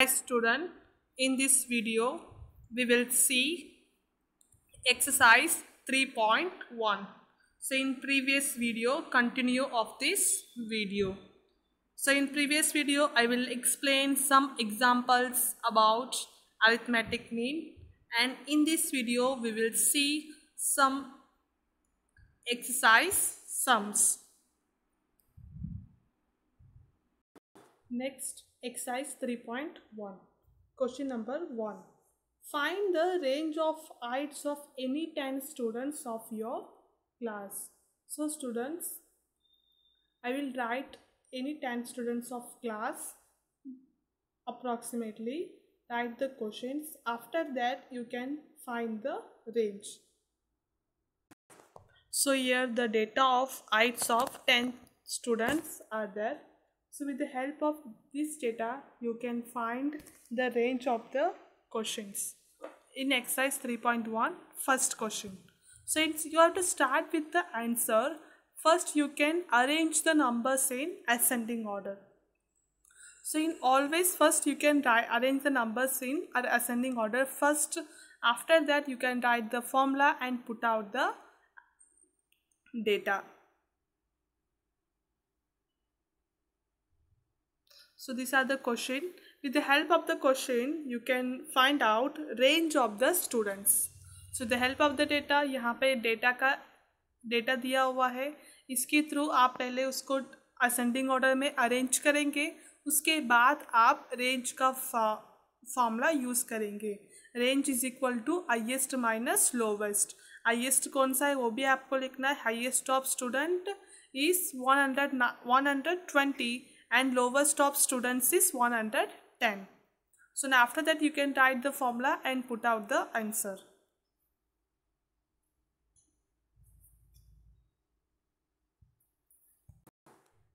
Student, in this video we will see exercise 3.1. So in previous video, continue of this video. So in previous video I will explain some examples about arithmetic mean, and in this video we will see some exercise sums. Next, exercise 3.1. Question number 1. Find the range of heights of any 10 students of your class. So students, I will write any 10 students of class approximately, write the questions. After that you can find the range. So here the data of heights of 10 students are there. So with the help of this data, you can find the range of the questions. In exercise 3.1, first question. So you have to start with the answer. First you can arrange the numbers in ascending order. So in always first you can arrange the numbers in ascending order. First, after that you can write the formula and put out the data. So these are the question. With the help of the question, you can find out range of the students. So the help of the data, यहाँ पे data दिया हुआ है, इसके through आप पहले उसको ascending order में अरेंज करेंगे, उसके बाद आप रेंज का फॉर्मूला यूज़ करेंगे. Range is equal to highest minus lowest. Highest कौन सा है वो भी आपको लिखना है. Highest of student is 120 and lowest of students is 110. So now after that you can write the formula and put out the answer.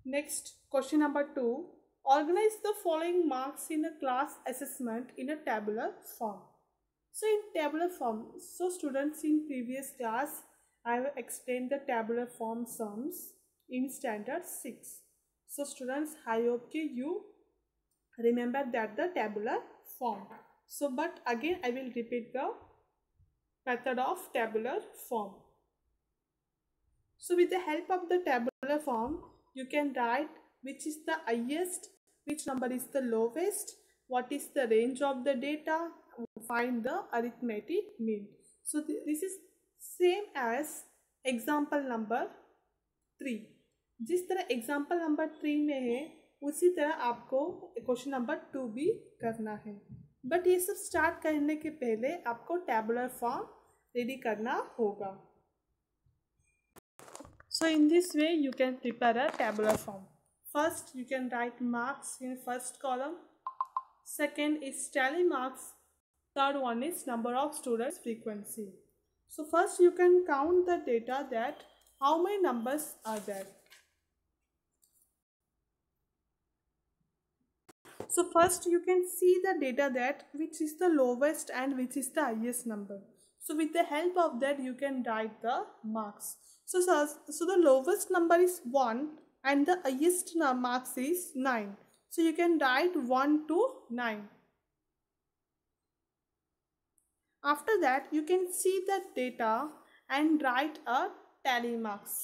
Next, question number 2. Organize the following marks in a class assessment in a tabular form. So in tabular form, so students, in previous class I have explained the tabular form sums in standard 6. So students, I hope you remember that the tabular form. So but again I will repeat the method of tabular form. So with the help of the tabular form, you can write which is the highest, which number is the lowest, what is the range of the data, find the arithmetic mean. So this is same as example number 3. जिस तरह example number 3 में है उसी तरह आपको question number 2 भी करना है. बट ये सब स्टार्ट करने के पहले आपको टैबुलर फॉर्म रेडी करना होगा. So in this way you can prepare a tabular form. First you can write marks in first column. Second is tally marks. Third one is number of students frequency. So first you can count the data that how many numbers are there. So first you can see the data that which is the lowest and which is the highest number. So with the help of that you can write the marks. So the lowest number is 1 and the highest marks is 9. So you can write 1 to 9. After that you can see the data and write a tally marks.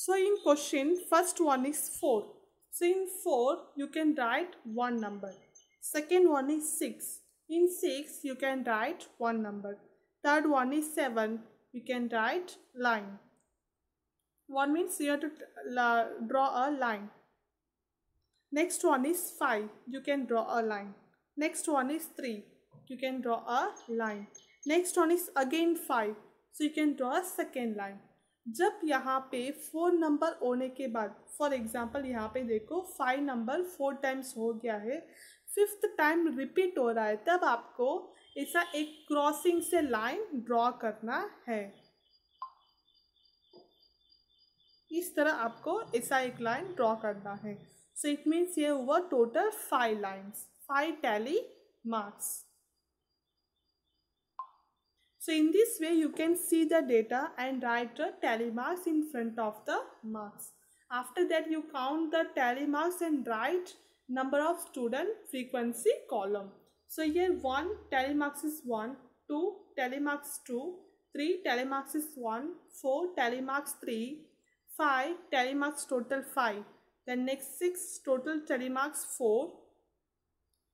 So in question, first one is 4. So in 4, you can write one number. Second one is 6. In 6, you can write one number. Third one is 7. You can write line. One means you have to draw a line. Next one is 5. You can draw a line. Next one is 3. You can draw a line. Next one is again 5. So you can draw a second line. जब यहाँ पे 4 number होने के बाद, for example यहाँ पे देखो 5 number 4 times हो गया है, 5th टाइम रिपीट हो रहा है, तब आपको ऐसा एक क्रॉसिंग से लाइन ड्रॉ करना है. इस तरह आपको ऐसा एक लाइन ड्रॉ करना है. सो इट मीन्स ये हुआ total 5 lines, 5 tally marks. So in this way you can see the data and write the tally marks in front of the marks. After that, you count the tally marks and write number of student frequency column. So here 1 tally marks is 1, 2 tally marks 2, 3 tally marks is 1, 4 tally marks 3, 5 tally marks total 5. Then next 6 total tally marks 4.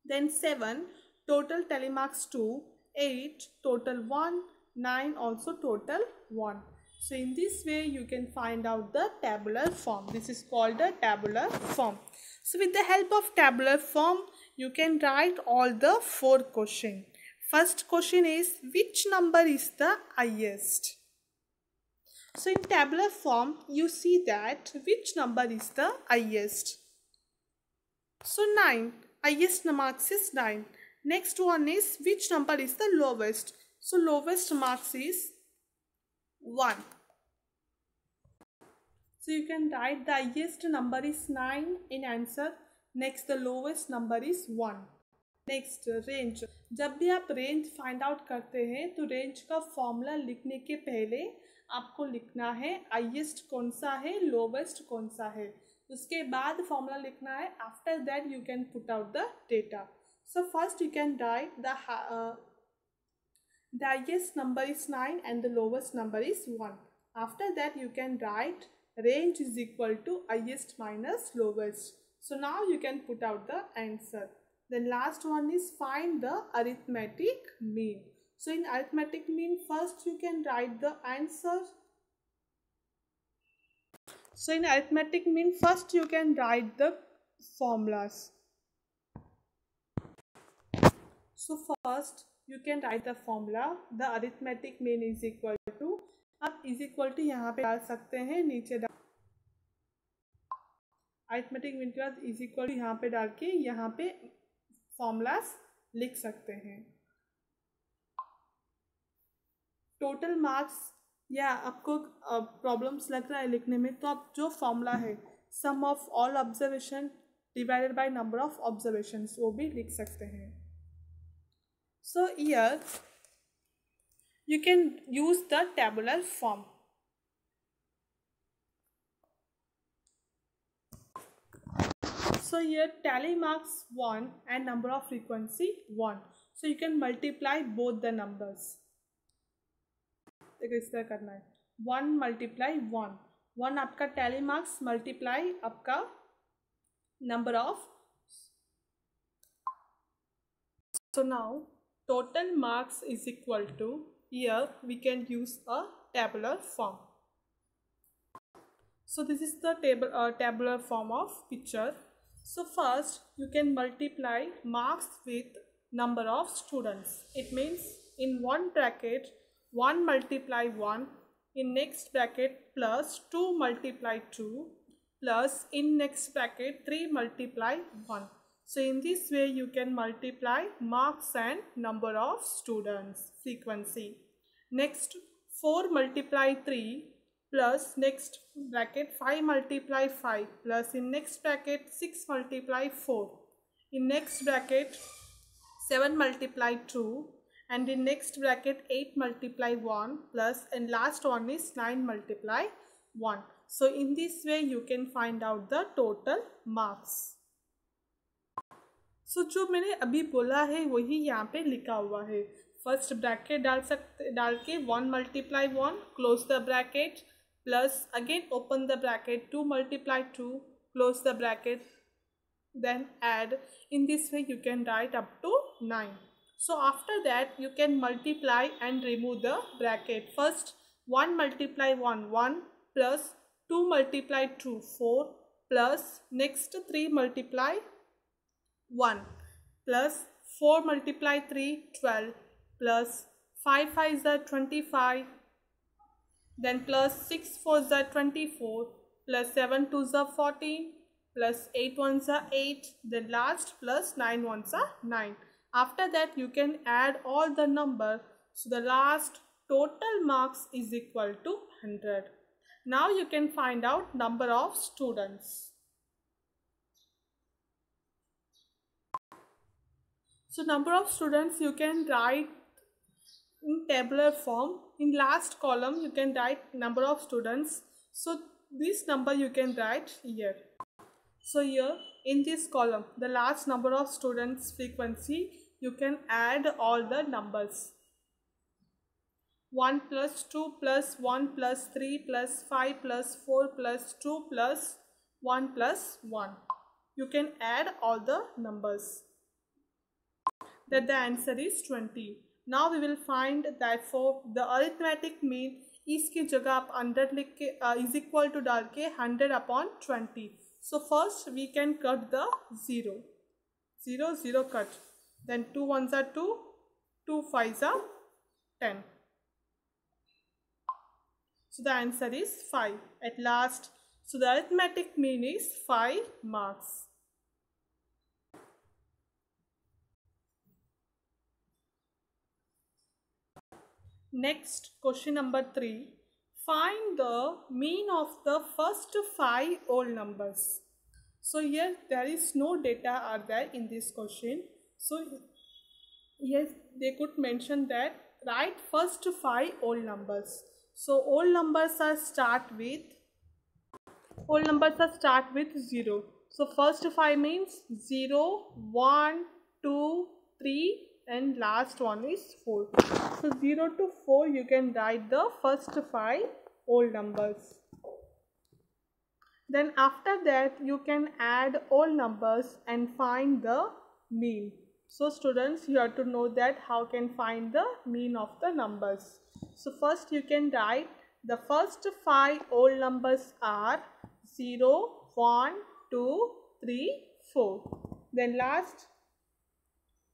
Then 7 total tally marks 2, 8 total 1, 9 also total 1. So in this way you can find out the tabular form. This is called a tabular form. So with the help of tabular form, you can write all the 4 questions. First question is, which number is the highest? So in tabular form, you see that which number is the highest. So 9, highest marks is 9. Next one is, which number is the lowest? So lowest marks is 1. So you can write the highest number is 9 in answer. Next the lowest number is 1. Next range. जब भी आप range find out करते हैं तो range का formula लिखने के पहले आपको लिखना है हाईएस्ट कौन सा है, लोवेस्ट कौन सा है. उसके बाद फॉर्मूला लिखना है. After that you can put out the data. So first you can right the highest number is 9 and the lowest number is 1. After that you can write range is equal to highest minus lowest. So now you can put out the answer. Then last one is find the arithmetic mean. So in arithmetic mean, first you can write the answer. So in arithmetic mean, first you can write the formulas. So first you can write the formula. The arithmetic mean is equal to, आप is equal to यहाँ पे डाल सकते हैं, नीचे डाल arithmetic mean के बाद इज इक्वल यहाँ पे डाल के यहाँ पे फॉर्मूलास लिख सकते हैं. टोटल मार्क्स या आपको प्रॉब्लम्स लग रहा है लिखने में, तो आप जो फॉर्मूला है sum of all observation divided by number of observations वो भी लिख सकते हैं. So here you can use the tabular form. So here tally marks 1 and number of frequency 1. So you can multiply both the numbers. देखो इस तरह करना है. 1 multiply 1. 1 आपका tally marks multiply आपका number of. So now total marks is equal to, here we can use a tabular form. So this is the tabular form of picture. So first you can multiply marks with number of students. It means in one bracket 1 multiply 1, in next bracket plus 2 multiply 2, plus in next bracket 3 multiply 1. So in this way you can multiply marks and number of students frequency. Next 4 multiply 3 plus next bracket 5 multiply 5 plus in next bracket 6 multiply 4, in next bracket 7 multiply 2 and in next bracket 8 multiply 1 plus and last one is 9 multiply 1. So in this way you can find out the total marks. So जो मैंने अभी बोला है वही यहाँ पे लिखा हुआ है. फर्स्ट ब्रैकेट डाल के 1 multiply 1 close the bracket plus again open the bracket 2 multiply 2 close the bracket then add. In this way you can write up to 9. So after that you can multiply and remove the bracket. First 1 multiply 1 1 plus 2 multiply 2 4 plus next 3 multiply 1 plus 4 multiply 3 12 plus 5 5 is 25, then plus 6 4 is 24 plus 7 2 is 14 plus 8 1 is 8, then last plus 9 1 is 9. After that you can add all the number, so the last total marks is equal to 100. Now you can find out number of students. So number of students you can write in tabular form. In last column you can write number of students. So this number you can write here. So here in this column, the last number of students frequency, you can add all the numbers. 1 plus 2 plus 1 plus 3 plus 5 plus 4 plus 2 plus 1 plus 1. You can add all the numbers. That the answer is 20. Now we will find that for the arithmetic mean, इसकी जगह आप 100 लिख के is equal to डाल के 100 upon 20. So first we can cut the 0. 0, 0 cut. Then 2 ones are 2, 2 5s are 10. So the answer is 5 at last. So the arithmetic mean is 5 marks. Next, question number 3. Find the mean of the first 5 whole numbers. So here there is no data are there in this question. So yes, they could mention that write first 5 whole numbers. So whole numbers are start with 0. So first 5 means 0, 1, 2, 3 and last one is 4. So 0 to 4 you can write the first 5 whole numbers. Then after that you can add all numbers and find the mean. So students, you have to know that how can find the mean of the numbers. So first you can write the first 5 whole numbers are 0, 1, 2, 3, 4. Then last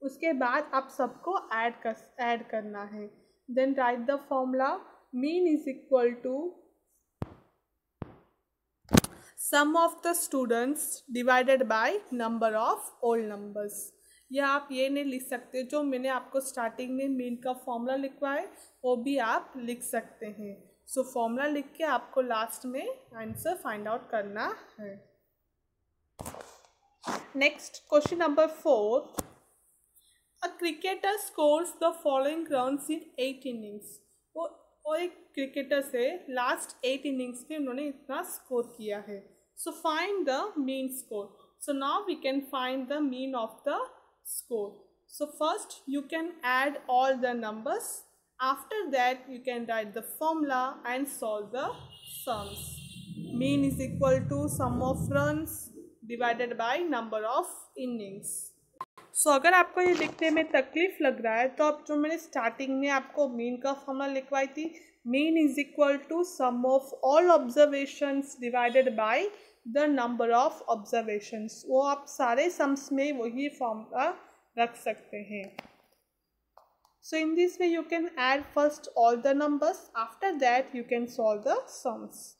उसके बाद आप सबको add करना है. Then write the formula. Mean is equal to sum of the students divided by number of whole numbers. या आप ये नहीं लिख सकते, जो मैंने आपको स्टार्टिंग में मीन का फॉर्मूला लिखवाए वो भी आप लिख सकते हैं. सो फॉर्मूला लिख के आपको लास्ट में आंसर फाइंड आउट करना है. Next question number 4. A cricketer scores the following runs in 8 innings. वो एक क्रिकेटर से लास्ट 8 innings में उन्होंने इतना स्कोर किया है. So find the mean score. So now we can find the mean of the score. So first you can add all the numbers. After that you can write the formula and solve the sums. Mean is equal to sum of runs divided by number of innings. सो अगर आपको ये लिखने में तकलीफ लग रहा है तो अब जो मैंने स्टार्टिंग में आपको मीन का फॉर्मूला लिखवाई थी, mean is equal to sum of all observations divided by the number of observations, वो आप सारे सम्स में वही फॉर्मूला रख सकते हैं. So in this way you can add first all the numbers, after that you can solve the sums.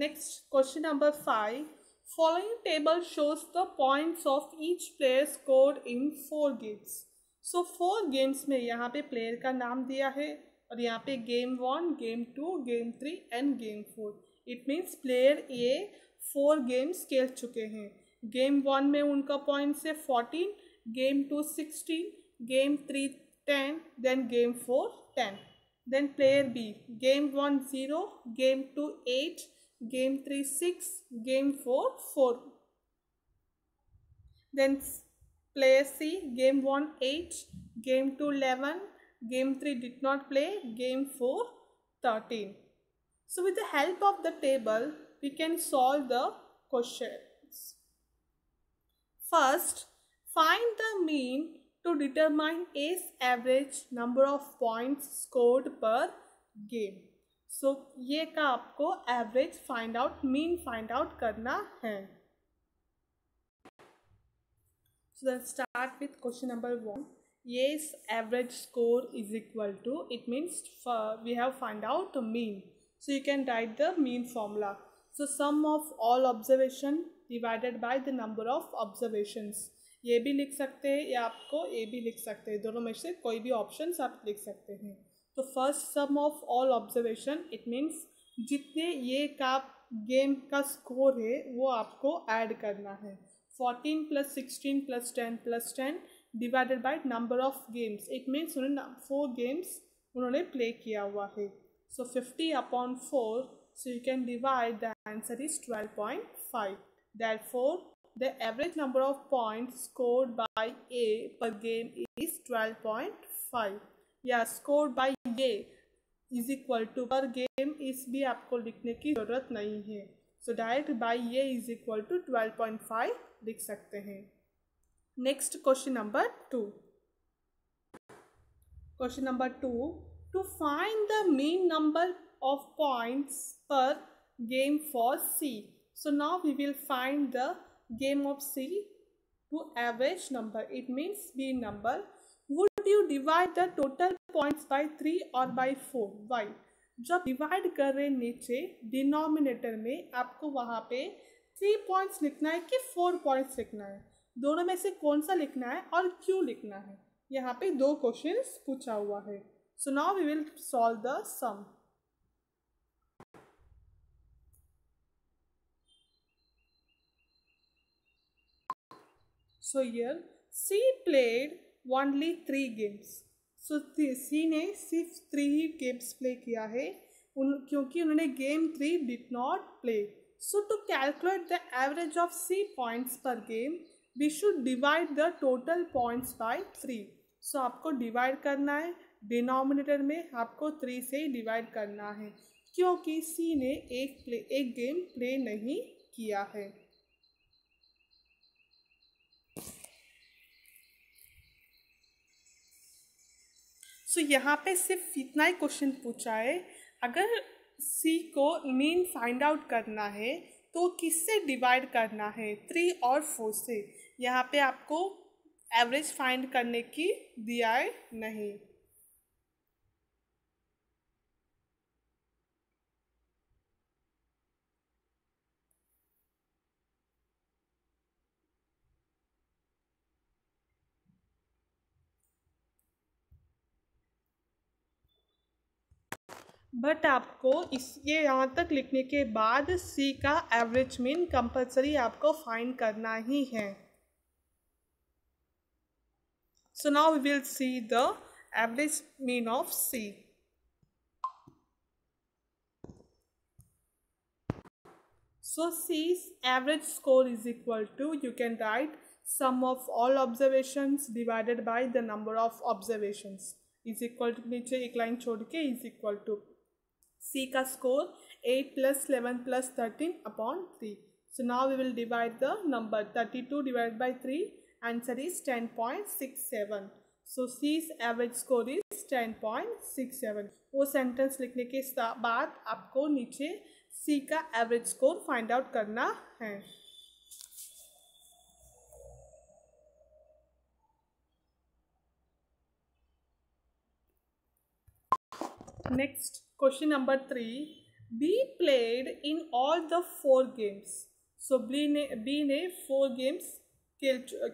Next, question number 5. Following table shows the points of each player scored in 4 games. So 4 games में यहाँ पे player का नाम दिया है और यहाँ पे game 1, game 2, game 3 end game 4. It means player ये 4 गेम्स खेल चुके हैं. गेम 1 में उनका पॉइंट्स है 14, game 2 16, game 3 10, then game 4 10. Then player B game 1 0, game 2 8, game 3 6, game 4 4. Then player C game 1 8, game 2 11, game 3 did not play, game 4 13. So with the help of the table we can solve the questions. First, find the mean to determine A's average number of points scored per game. सो ये का आपको average find out, mean find out करना है. So let's start with question number 1. Yes, average score is equal to, it means we have find out mean. So you can write the mean formula. So sum of all observation divided by the number of observations. ये भी लिख सकते हैं या आपको ये भी लिख सकते हैं, दोनों में से कोई भी ऑप्शन आप लिख सकते हैं. तो first sum of all observation, it means जितने ये का गेम का स्कोर है वो आपको ऐड करना है. 14 + 16 + 10 + 10 divided by number of games. It means उन्होंने 4 गेम्स उन्होंने प्ले किया हुआ है. सो 50/4, so you can divide, the answer is 12.5. Therefore the average number of points scored by A per game is 12.5. या scored by A is equal to per game, इस भी आपको लिखने की जरूरत नहीं है. So direct by A is equal to 12.5 लिख सकते हैं. Next question number 2. Question number 2. To find the mean number of points per game for C. So now we will find the game of C to average number. It means mean number. Would you divide the total points by 3 or by 4? Why? जब divide कर रहे नीचे denominator में आपको वहाँ पे 3 points लिखना है कि 4 पॉइंट्स लिखना है, दोनों में से कौन सा लिखना है और क्यों लिखना है. यहाँ पे 2 क्वेश्चंस पूछा हुआ है. So now we will solve the sum. So here C played only 3 games. So C ने सिर्फ 3 ही गेम्स प्ले किया है क्योंकि उन्होंने game 3 did not play. So to calculate the average of C points per game we should divide the total points by 3. So आपको divide करना है, denominator में आपको 3 से डिवाइड करना है क्योंकि C ने एक गेम प्ले नहीं किया है. सो यहाँ पे सिर्फ इतना ही क्वेश्चन पूछा है. अगर C को मीन फाइंड आउट करना है तो किससे डिवाइड करना है, 3 और 4 से. यहाँ पे आपको एवरेज फाइंड करने की दिया है नहीं. बट आपको ये यहाँ तक लिखने के बाद C का एवरेज मीन कंपलसरी आपको फाइंड करना ही है. So now we will see the average mean of C. So C's average score is equal to, you can write sum of all observations divided by the number of observations is equal to, नीचे एक line छोड़ के is equal to C का score 8 plus 11 plus 13 upon 3. So now we will divide the number 32 divided by 3. Answer is 10.67. So C's average score is 10.67. वो sentence लिखने के बाद आपको नीचे C का एवरेज स्कोर फाइंड आउट करना है. Next question number 3. B played in all the 4 games. So B ने 4 games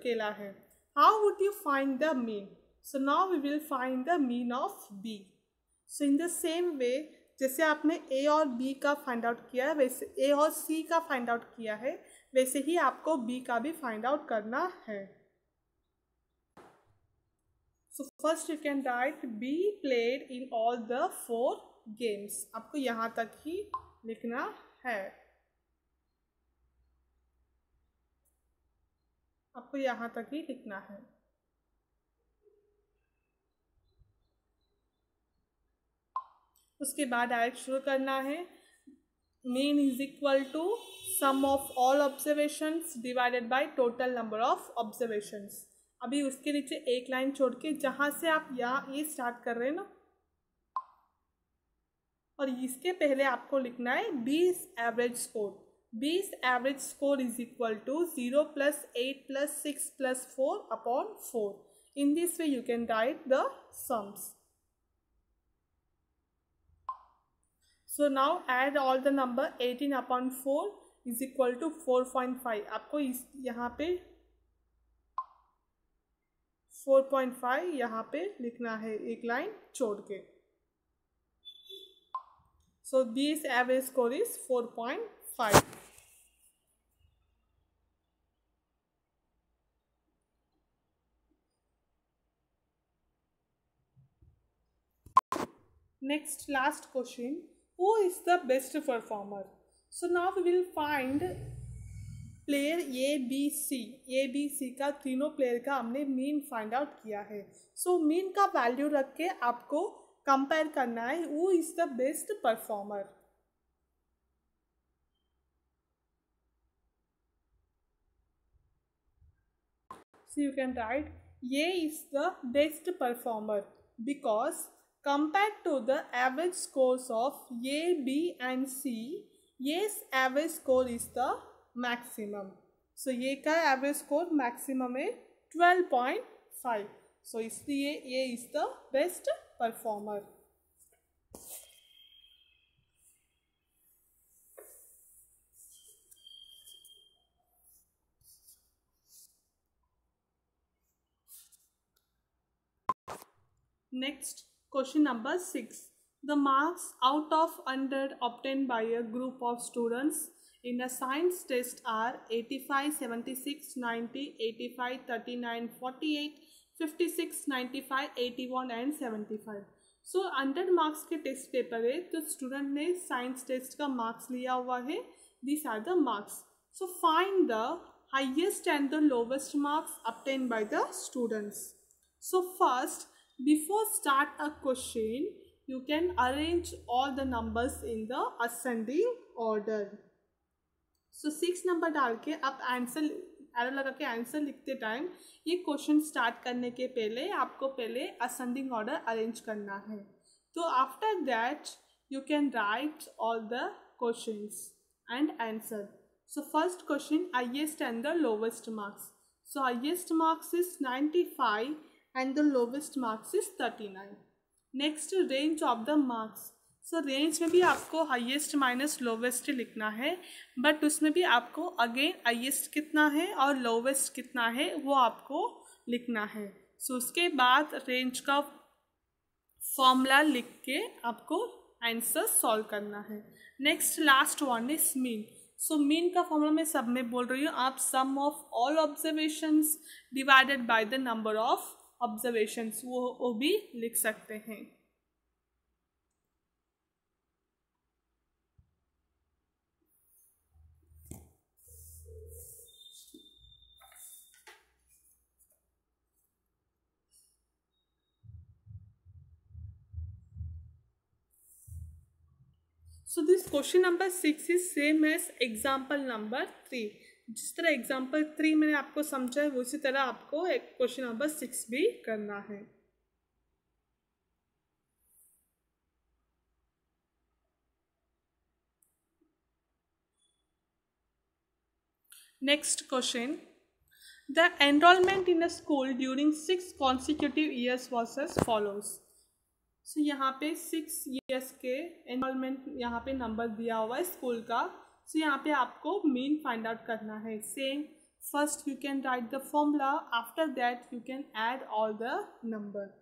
खेला है. How would you find the mean? So now we will find the mean of B. So in the same way, जैसे आपने A और B का find out किया है वैसे A और C का फाइंड आउट किया है, वैसे ही आपको B का भी फाइंड आउट करना है. So first you can write B played in all the 4 games. आपको यहाँ तक ही लिखना है. आपको यहाँ तक ही लिखना है. उसके बाद डायरेक्ट शुरू करना है. Mean is equal to sum of all observations divided by total number of observations. अभी उसके नीचे एक लाइन छोड़ के जहाँ से आप यहाँ ये स्टार्ट कर रहे हैं ना, और इसके पहले आपको लिखना है B's average score. B's average score is equal to 0 plus 8 plus 6 plus 4 upon 4. In this way you can write the sums. So now add all the number. 18 upon 4 is equal to 4.5. आपको इस यहाँ पे 4.5 यहाँ पे लिखना है एक line छोड़ के. So B's average score is 4.5. Next, last question. Who is the best performer? So now we will find player A B C का तीनों प्लेयर का हमने मीन फाइंड आउट किया है. सो मीन का वैल्यू रख के आपको कंपेयर करना है who is the best performer. So you can write A is the best performer because compared to the average scores of A, B and C, A's average score is the maximum. So A का average score maximum है 12.5. So इसलिए A is the best performer. Next, question number 6. The marks out of 100 obtained by a group of students in a science test are 85, 76, 90, 85, 39, 48, 56, 95, 81 and 75. So 100 marks के test paper है तो student ने science test का marks लिया हुआ है. These are the marks. So find the highest and the lowest marks obtained by the students. So first, before start a question, you can arrange all the numbers in the ascending order. So 6 number डाल के आप answer arrow लगा के answer लिखते time ये question start करने के पहले आपको पहले असेंडिंग ऑर्डर अरेंज करना है. तो after that you can right all the questions and answer. So first question highest and the lowest marks. So highest marks is 95 and the lowest marks is 39. Next, range of the marks. So range में भी आपको highest minus lowest लिखना है but उसमें भी आपको again highest कितना है और lowest कितना है वो आपको लिखना है. सो उसके बाद रेंज का फॉर्मूला लिख के आपको आंसर सॉल्व करना है. Next last one is mean. So mean का फॉर्मूला मैं सब में बोल रही हूँ. आप sum of all observations divided by the number of observations वो भी लिख सकते हैं. So this question number 6 is same as example number 3. जिस तरह एग्जाम्पल 3 मैंने आपको समझा है उसी तरह आपको एक क्वेश्चन नंबर 6 भी करना है. Next question. The enrolment in a school during 6 consecutive years was as follows. सो यहाँ पे 6 years के एनरोलमेंट यहाँ पे नंबर दिया हुआ है स्कूल का. सो यहाँ पे आपको मीन फाइंड आउट करना है. Same first you can right the formula, after that you can add all the number.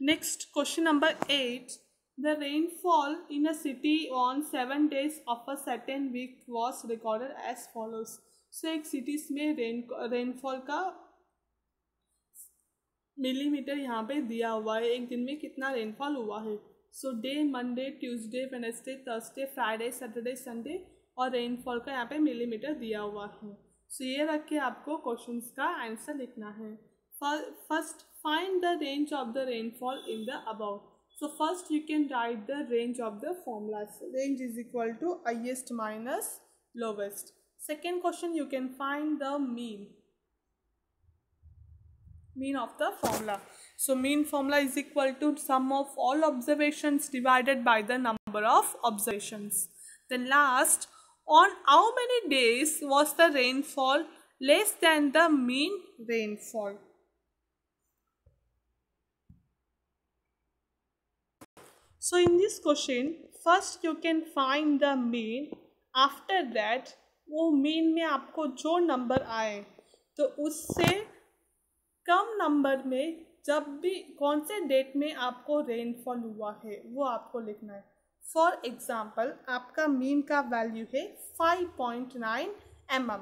Next question number 8. The rainfall in a city on 7 days of a certain week was recorded as follows. So एक cities में rainfall का millimetre यहाँ पे दिया हुआ है. एक दिन में कितना रेनफॉल हुआ है. So day Monday, Tuesday, Wednesday, Thursday, Friday, Saturday, Sunday और रेनफॉल का यहाँ पे मिलीमीटर दिया हुआ है. सो ये रख के आपको क्वेश्चंस का आंसर लिखना है. First find the range of the rainfall in the above. So first you can write the range of the formulas. Range is equal to highest minus lowest. Second question, you can find the mean. Mean of the formula. So mean formula is equal to sum of all observations divided by the number of observations. Then last, on how many days was the rainfall less than the mean rainfall? So in this question, first you can find the mean. After that, वो mean में आपको जो number आए तो उससे कम number में जब भी कौन से डेट में आपको रेनफॉल हुआ है वो आपको लिखना है. फॉर एग्जाम्पल आपका मीन का वैल्यू है 5.9 mm।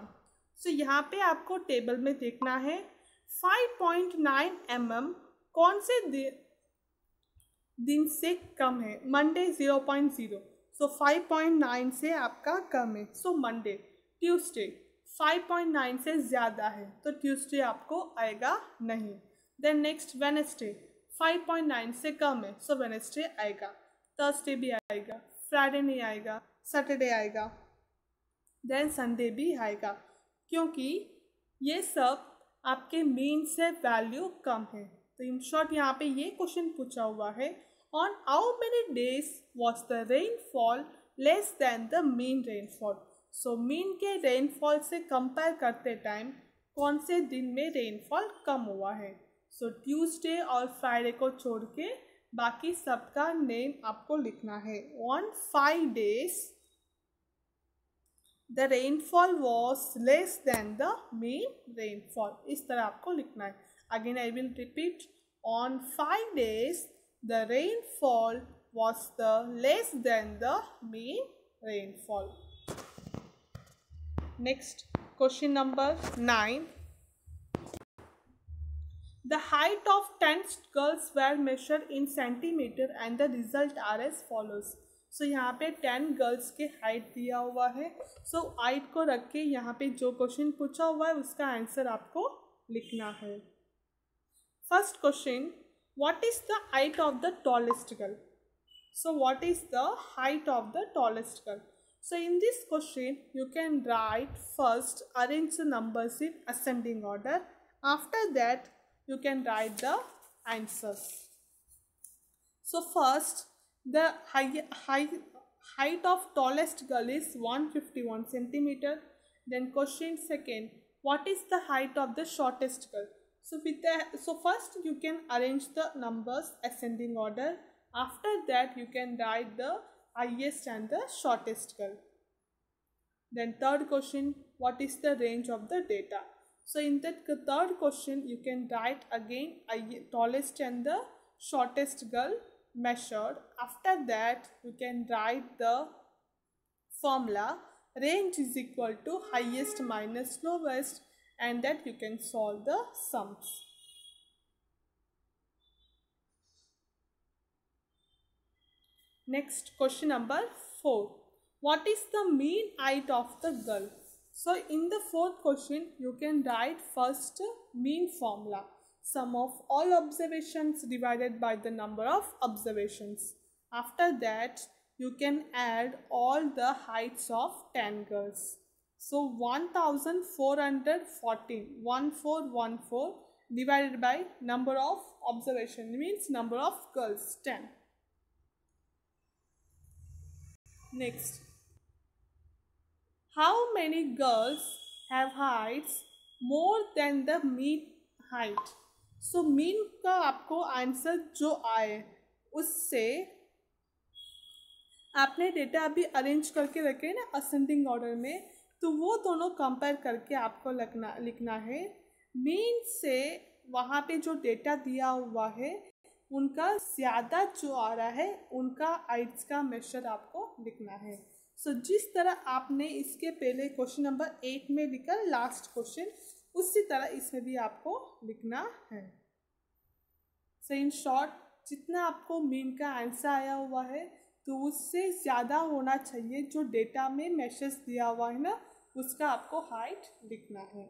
सो यहाँ पे आपको टेबल में देखना है 5.9 mm कौन से दिन से कम है। मंडे 0.0, सो 5.9 से आपका कम है, सो मंडे। ट्यूसडे 5.9 से ज़्यादा है, तो ट्यूसडे आपको आएगा नहीं। देन नेक्स्ट वेडनेसडे 5.9 से कम है, सो वेडनेसडे आएगा। थर्सडे भी आएगा, फ्राइडे नहीं आएगा, सैटरडे आएगा, देन संडे भी आएगा, क्योंकि ये सब आपके मीन से वैल्यू कम है। तो इन शॉर्ट यहाँ पे ये क्वेश्चन पूछा हुआ है, on how many days was the rainfall less than the mean rainfall. So mean के रेनफॉल से कंपेयर करते टाइम कौन से दिन में रेनफॉल कम हुआ है। सो ट्यूसडे और फ्राइडे को छोड़ के बाकी सबका नेम आपको लिखना है। On 5 days the rainfall was less than the mean rainfall, इस तरह आपको लिखना है। Again I will repeat, on 5 days the rainfall was the less than the mean rainfall. Next question number 9, the height of 10 girls were measured in centimeter and the result are as follows। सो यहाँ पे 10 girls के height दिया हुआ है। So height को रख के यहाँ पे जो क्वेश्चन पूछा हुआ है उसका आंसर आपको लिखना है। First question, what is the height of the tallest girl. So what is the height of the tallest girl. So in this question you can write first, arrange the numbers in ascending order. After that you can write the answers. So first, the height of tallest girl is 151 centimeter. Then question second, what is the height of the shortest girl? So first you can arrange the numbers ascending order. After that you can write the highest and the shortest girl. Then third question, what is the range of the data? So in that third question you can write again tallest and the shortest girl measured. After that you can write the formula, range is equal to highest minus lowest, and that you can solve the sums. Next question number 4, what is the mean height of the girl? So in the fourth question you can write first mean formula, sum of all observations divided by the number of observations. After that you can add all the heights of 10 girls. So 1414 divided by number of observation means number of girls 10. Next, how many girls have heights more than the mean height? So mean का आपको answer जो आए उससे आपने data अभी arrange करके रखे ना असेंडिंग ऑर्डर में, तो वो दोनों कंपेयर करके आपको लिखना है। मीन से वहाँ पे जो डेटा दिया हुआ है उनका ज़्यादा जो आ रहा है उनका हाइट्स का मेजर आपको लिखना है। सो जिस तरह आपने इसके पहले क्वेश्चन नंबर 8 में लिखा लास्ट क्वेश्चन, उसी तरह इसमें भी आपको लिखना है। सो इन शॉर्ट, जितना आपको मीन का आंसर आया हुआ है तो उससे ज़्यादा होना चाहिए जो डेटा में मेसेज दिया हुआ है ना, उसका आपको हाइट लिखना है।